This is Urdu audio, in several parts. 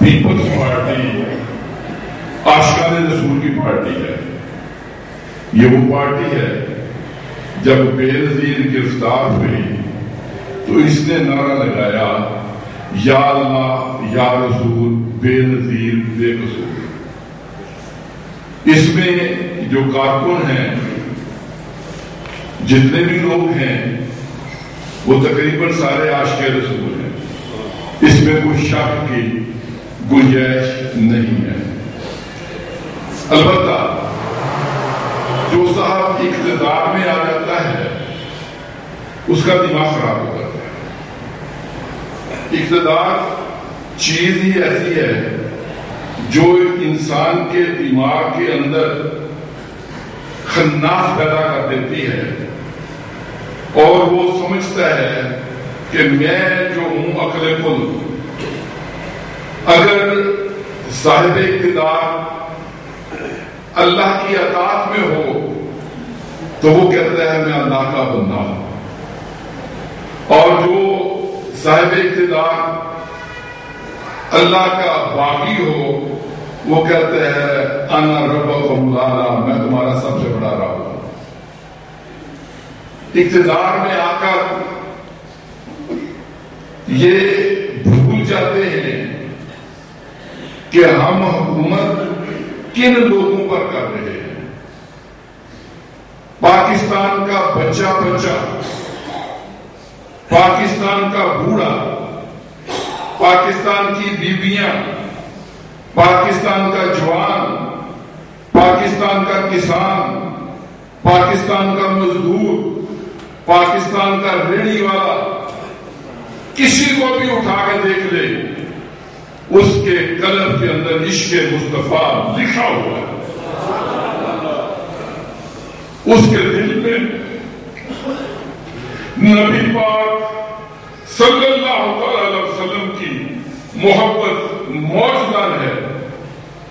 پیپلز پارٹی عاشقان رسول کی پارٹی ہے. یہ وہ پارٹی ہے جب بے نظیر گرفتار ہوئی تو اس نے نعرہ لگایا یا اللہ یا رسول بے نظیر بے قصور. اس میں جو کارکن ہیں جتنے بھی لوگ ہیں وہ تقریباً سارے عاشق رسول ہیں. اس میں کوئی شک کی گنجائش نہیں ہے. البتہ جو صاحب اقتدار میں آ جاتا ہے اس کا دماغ خراب ہو جاتا ہے. اقتدار چیز ہی ایسی ہے جو انسان کے دماغ کے اندر خناس پیدا کر دیتی ہے اور وہ سمجھتا ہے کہ میں جو ہوں عقل کل ہوں. اگر صاحب اقتدار اللہ کی اطاعت میں ہو تو وہ کہتا ہے میں اللہ کا بندہ ہوں، اور جو صاحب اقتدار اللہ کا باغی ہو وہ کہتے ہیں انا ربکم الاعلی، میں تمہارا سب سے بڑا رب ہوں. اقتدار میں آ کر یہ بھول جاتے ہیں کہ ہم حکومت کن لوگوں پر کر رہے ہیں. پاکستان کا بچہ پاکستان کا بوڑھا، پاکستان کی بیویاں، پاکستان کا جوان، پاکستان کا کسان، پاکستان کا مزدور، پاکستان کا ریڑھی والا، کسی کو بھی اٹھا کے دیکھ لے اس کے قلب کے اندر عشق مصطفیٰ لکھا ہوا ہے. اس کے دل میں نبی پاک صلی اللہ علیہ وسلم کی محبت موجودہ ہے.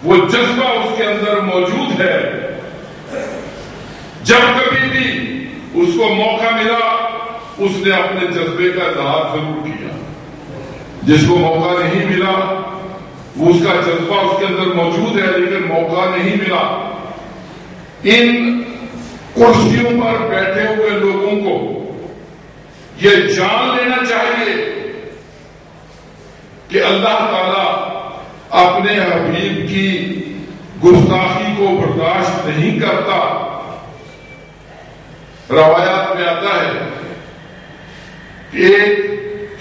وہ جذبہ اس کے اندر موجود ہے. جب کبھی بھی اس کو موقع ملا اس نے اپنے جذبے کا اظہار ضرور کیا. جس کو موقع نہیں ملا وہ اس کا جذبہ اس کے اندر موجود ہے لیکن موقع نہیں ملا. ان کرسیوں پر بیٹھے ہوئے لوگوں کو یہ جان لینا چاہیے کہ اللہ تعالی اپنے حبیب کی گستاخی کو برداشت نہیں کرتا. روایات میں آتا ہے کہ ایک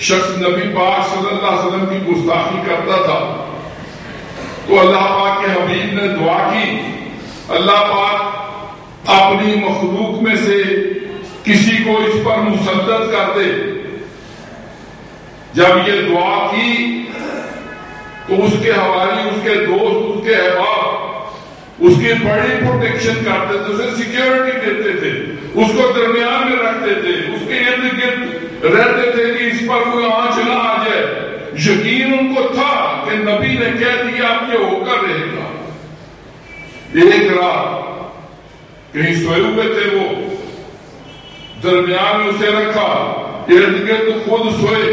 شخص نبی پاک صلی اللہ علیہ وسلم کی گستاخی کرتا تھا تو اللہ پاک کے حبیب نے دعا کی اللہ پاک اپنی مخلوق میں سے کسی کو اس پر مسلط کر دے. جب یہ دعا کی تو اس کے حوالی، اس کے دوست، اس کے احباب اس کی بڑی پروٹیکشن کرتے تھے، اسے سیکیورٹی دیتے تھے، اس کو درمیان میں رکھتے تھے، اس کے ارد گرد رہتے تھے کہ اس پر کوئی آنچ نہ آ جائے. یقین ان کو تھا کہ نبی نے کہہ دیا اب یہ ہو کر رہے گا. ایک رات کہیں سوئے ہوئے تھے، وہ درمیان میں اسے رکھا، ارد گرد خود سوئے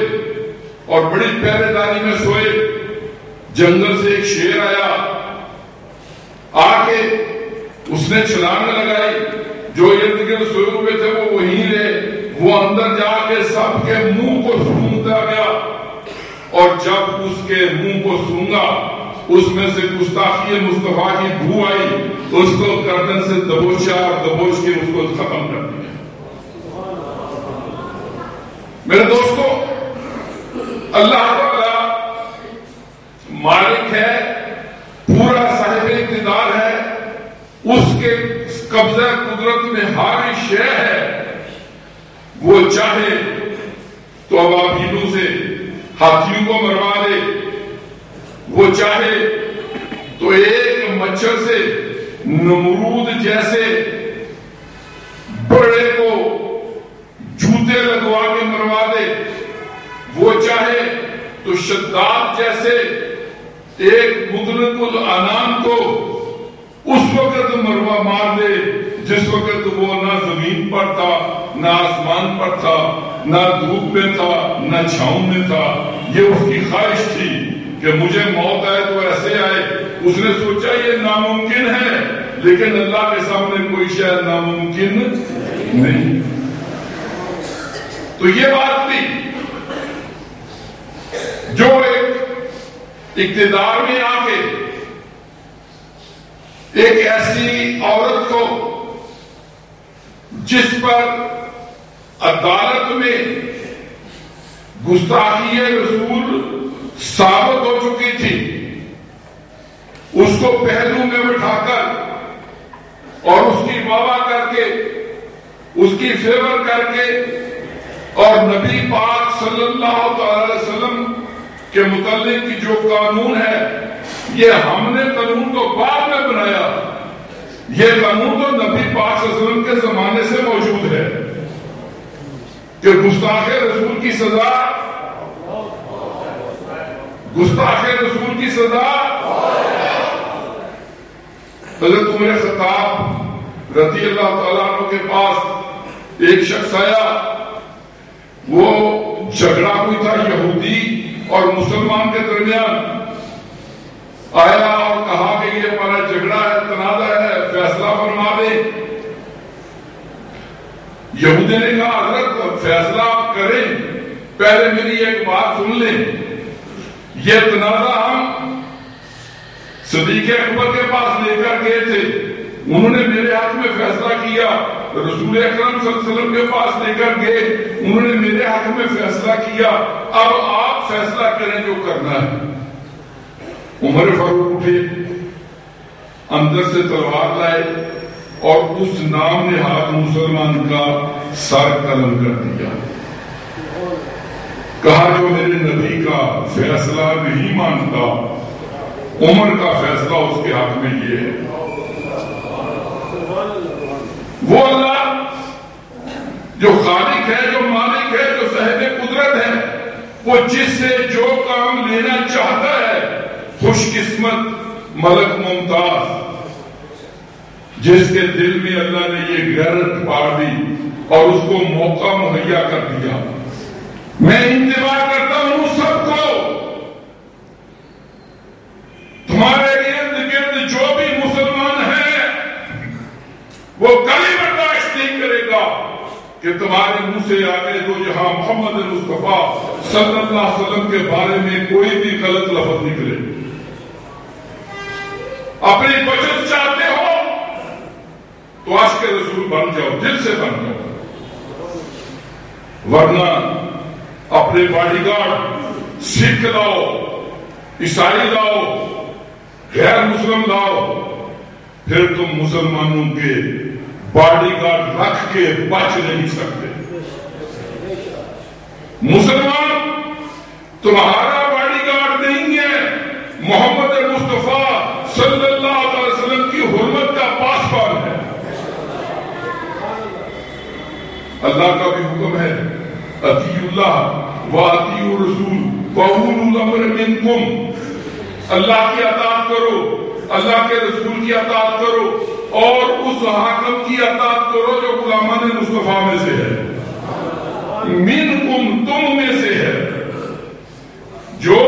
اور بڑی پہرے داری میں سوئے. جنگل سے ایک شیر آیا، آ کے اس نے چھلانگ لگائی. جو ارد گرد سوئے ہوئے تھے وہ وہیں رہے. وہ اندر جا کے سب کے منہ کو سونگتا گیا اور جب اس کے منہ کو سونگا اس میں سے گستاخی مصطفیٰ کی بو آئی. اس کو گردن سے دبوچا اور دبوچ کے اس کو ختم کر دیا. میرے دوستو، اللہ تعالی مالک ہے، پورا صاحب اقتدار ہے، اس کے قبضہ قدرت میں ہر شے ہے. وہ چاہے تو ابابیلوں سے ہاتھیوں کو مروا دے، وہ چاہے تو ایک مچھر سے نمرود جیسے بڑے کو جوتے لگوا کے مروا دے، وہ چاہے تو شداد جیسے ایک مطلق العنان کو اس وقت مروا مار دے جس وقت وہ نہ زمین پر تھا، نہ آسمان پر تھا، نہ دھوپ میں تھا، نہ چھاؤں میں تھا. یہ اس کی خواہش تھی کہ مجھے موت آئے تو ایسے آئے. اس نے سوچا یہ ناممکن ہے، لیکن اللہ کے سامنے کوئی شے ناممکن نہیں. تو یہ بات تھی جو ایک اقتدار میں آ کے ایک ایسی عورت کو جس پر عدالت میں گستاخی رسول ثابت ہو چکی تھی، اس کو پہلو میں بٹھا کر اور اس کی واہ کر کے، اس کی فیور کر کے، اور نبی پاک صلی اللہ علیہ وسلم کے متعلق کی جو قانون ہے، یہ ہم نے قانون تو بعد میں بنایا، یہ قانون تو نبی پاک صلی اللہ علیہ وسلم کے زمانے سے موجود ہے کہ گستاخ رسول کی سزا، گستاخ رسول کی سزا. حضرت عمر خطاب رضی اللہ تعالیٰ عنہ کے پاس ایک شخص آیا. وہ جھگڑا کوئی تھا یہودی اور مسلمان کے درمیان. آیا اور کہا کہ یہ ہمارا جھگڑا ہے، تنازع ہے، فیصلہ فرما دیں. یہودی نے کہا حضرت فیصلہ آپ کریں، پہلے میری ایک بات سن لیں. یہ تنازع ہم صدیق اکبر کے پاس لے کر گئے تھے، انہوں نے میرے حق میں فیصلہ کیا. رسول اکرم صلی اللہ علیہ وسلم کے پاس لے کر گئے، انہوں نے میرے حق میں فیصلہ کیا. اب آپ فیصلہ کریں جو کرنا ہے. عمر فاروق اٹھے، اندر سے تلوار لائے اور اس نام نہاد مسلمان کا سر قلم کر دیا. کہا جو میرے نبی کا فیصلہ نہیں مانتا، عمر کا فیصلہ اس کے حق میں یہ ہے. وہ اللہ جو خالق ہے، جو مالک ہے، جو صاحب قدرت ہے، وہ جس سے جو کام لینا چاہتا ہے، خوش قسمت ملک ممتاز جس کے دل میں اللہ نے یہ غیرت پاڑ دی اور اس کو موقع مہیا کر دیا. میں انتباہ کرتا ہوں سب کو، تمہارے ارد گرد جو بھی مسلمان ہیں وہ کبھی برداشت نہیں کرے گا کہ تمہارے منہ سے آگے جو یہاں محمد مصطفیٰ صلی اللہ علیہ وسلم کے بارے میں کوئی بھی غلط لفظ نکلے. اپنی بچت چاہتے ہو تو عاشق رسول بن جاؤ، دل سے بن جاؤ، ورنہ اپنے باڈی گارڈ سکھ لاؤ، عیسائی لاؤ، غیر مسلم لاؤ، پھر تم مسلمانوں کے باڈی گارڈ رکھ کے بچ نہیں سکتے. مسلمان تمہارا باڈی گارڈ نہیں ہے، محمد مصطفیٰ صلی اللہ علیہ وسلم کی حرمت کا پاسبان ہے. اللہ کا بھی حکم ہے اطیعوا اللہ واطیعوا الرسول واولو الامر منکم. اللہ کی اطاعت کرو، اللہ کے رسول کی اطاعت کرو اور اس حاکم کی اطاعت کرو جو غلامان مصطفیٰ میں سے ہے. منکم تم میں سے ہے. جو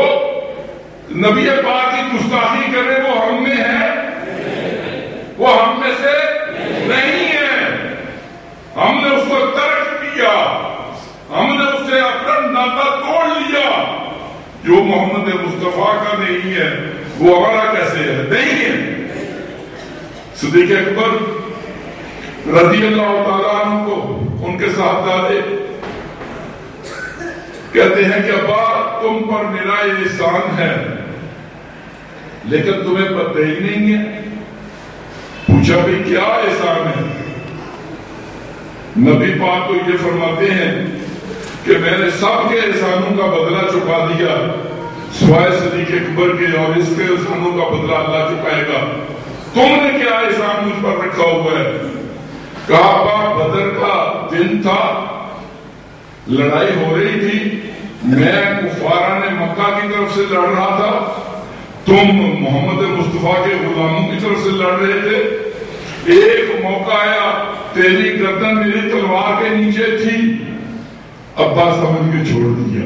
نبی پاک کی گستاخی کرے وہ ہم میں ہے، وہ ہم میں سے نہیں ہے. ہم نے اس کو ترک کیا، ہم نے اس سے اپنا ناطہ توڑ لیا. جو محمد مصطفیٰ کا نہیں ہے وہ ہمارا کیسے ہے؟ نہیں ہے. صدیق اکبر رضی اللہ تعالیٰ عنہ کو ان کے ساتھ دادے کہتے ہیں کہ ابا تم پر میرا احسان ہے لیکن تمہیں پتہ ہی نہیں ہے. پوچھا بھی کیا احسان ہے؟ نبی پاک تو یہ فرماتے ہیں کہ میں نے سب کے احسانوں کا بدلہ چکا دیا سوائے صدیق اکبر کے، اور اس کے احسانوں کا بدلہ اللہ چکائے گا. تم نے کیا احسان مجھ پر رکھا ہوا ہے؟ کہا ابا بدر کا دن تھا، لڑائی ہو رہی تھی، میں کفاران مکہ کی طرف سے لڑ رہا تھا، تم محمد مصطفیٰ کے غلاموں کی طرف سے لڑ رہے تھے. ایک موقع آیا تیری گردن میری تلوار کے نیچے تھی، ابا سمجھ کے چھوڑ دیا.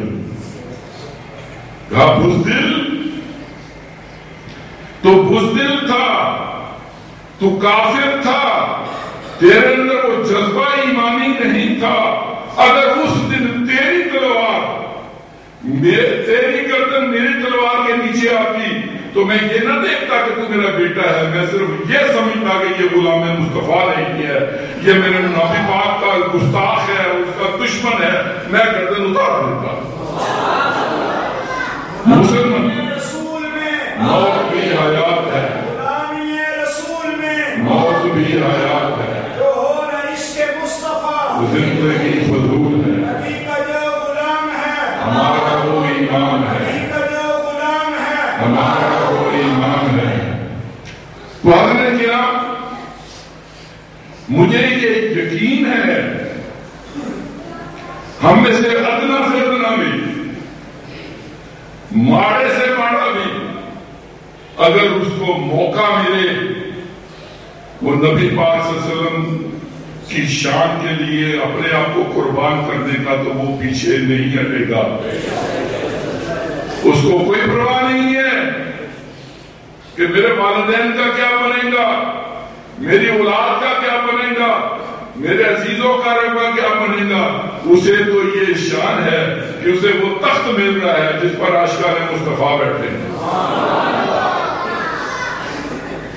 کہا بزدل تو بزدل تھا، تو کافر تھا، تیرے اندر وہ جذبہ ایمانی نہیں تھا، اگر اس دن تیری تلوار تیری گردن میری تلوار کے نیچے آتی تو میں یہ نہ دیکھتا کہ تو میرا بیٹا ہے، میں صرف یہ سمجھتا کہ یہ غلام مصطفیٰ نہیں ہے، یہ میرے نبی پاک کا گستاخ ہے، اس کا دشمن ہے، میں گردن اتار دیتا۔ مسلمان موت بھی حیات ہے، موت بھی حیات ہے، زندگی فضول ہے، ہمارا وہ ایمان ہے، ہمارا وہ ایمان ہے۔ تو حضرت کرام، مجھے یہ یقین ہے ہم میں سے ادنا بھی، ماڑے سے ماڑا بھی، اگر اس کو موقع ملے وہ نبی پاک صلی اللہ علیہ وسلم کی شان کے لیے اپنے آپ کو قربان کرنے کا، تو وہ پیچھے نہیں ہٹے گا۔ اس کو کوئی پرواہ نہیں ہے کہ میرے والدین کا کیا بنے گا، میری اولاد کا کیا بنے گا، میرے عزیزوں کا رقبہ کیا بنے گا۔ اسے تو یہ شان ہے کہ اسے وہ تخت مل رہا ہے جس پر عاشقان مصطفیٰ بیٹھے ہیں۔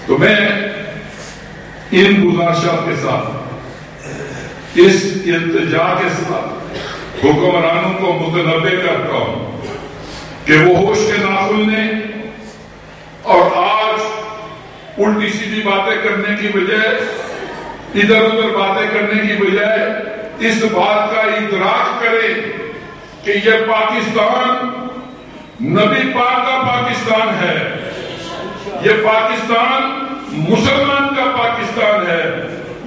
تو میں ان گزارشات کے ساتھ، اس التجا کے ساتھ حکمرانوں کو متنبہ کرتا ہوں کہ وہ ہوش کے ناخن لیں اور آج الٹی سیدھی باتیں کرنے کی بجائے، ادھر ادھر باتیں کرنے کی بجائے اس بات کا ادراک کریں کہ یہ پاکستان نبی پاک کا پاکستان ہے، یہ پاکستان مسلمان کا پاکستان ہے،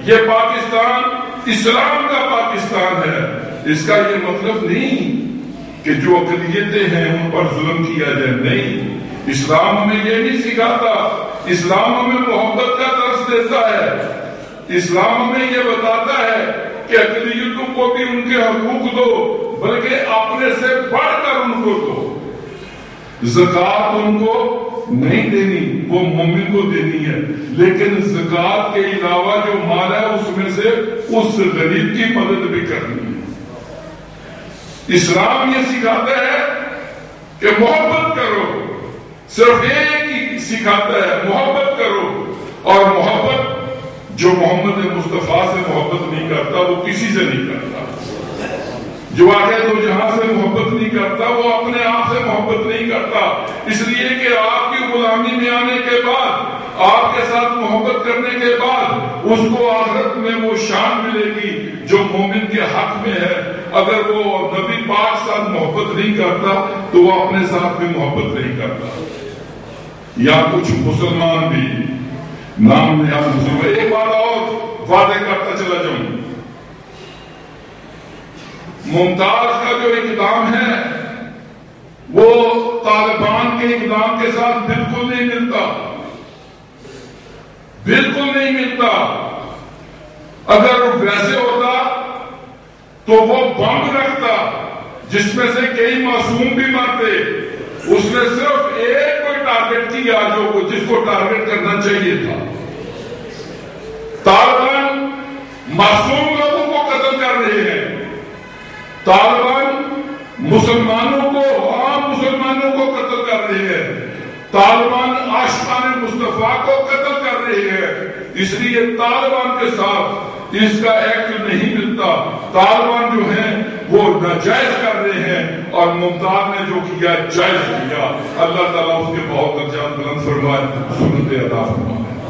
یہ پاکستان اسلام کا پاکستان ہے۔ اس کا یہ مطلب نہیں کہ جو اقلیتیں ہیں ان پر ظلم کیا جائے، نہیں، اسلام ہمیں یہ نہیں سکھاتا۔ اسلام ہمیں محبت کا درس دیتا ہے، اسلام ہمیں یہ بتاتا ہے کہ اقلیتوں کو بھی ان کے حقوق دو، بلکہ اپنے سے بڑھ کر ان کو دو۔ زکوٰۃ ان کو نہیں دینی، وہ مومن کو دینی ہے، لیکن زکوٰۃ کے علاوہ جو مال ہے اس میں سے اس غریب کی مدد بھی کرنی ہے۔ اسلام یہ سکھاتا ہے کہ محبت کرو، صرف ایک ہی سکھاتا ہے، محبت کرو، اور محبت جو محمد مصطفیٰ سے محبت نہیں کرتا وہ کسی سے نہیں کرتا۔ جو آگے دو جہاں سے محبت نہیں کرتا وہ اپنے آپ سے محبت نہیں کرتا، اس لیے کہ آپ کی غلامی میں آنے کے بعد، آپ کے ساتھ محبت کرنے کے بعد اس کو آخرت میں وہ شان ملے گی جو مومن کے حق میں ہے۔ اگر وہ نبی پاک ساتھ محبت نہیں کرتا تو وہ اپنے ساتھ بھی محبت نہیں کرتا۔ یا کچھ مسلمان بھی نام نہاد مسلمان، ایک بار اور وعدے کرتا چلا جاؤں، ممتاز کا جو اقدام ہے وہ طالبان کے اقدام کے ساتھ بالکل نہیں ملتا، بالکل نہیں ملتا۔ اگر ویسے ہوتا تو وہ بم رکھتا جس میں سے کئی معصوم بھی مرتے، اس نے صرف ایک کوئی ٹارگٹ کیا جس کو ٹارگٹ کرنا چاہیے تھا۔ طالبان معصوم لوگوں کو قتل کر رہے ہیں، طالبان مسلمانوں کو، عام مسلمانوں کو قتل کر رہے ہیں، طالبان عاشقان مصطفیٰ کو قتل کر رہے ہیں۔ اس لیے طالبان کے ساتھ اس کا ایکٹ نہیں ملتا۔ طالبان جو ہیں وہ ناجائز کر رہے ہیں اور ممتاز نے جو کیا جائز کیا۔ اللہ تعالیٰ اس کے بہت درجات بلند فرمائے، سنت عطا فرمائے۔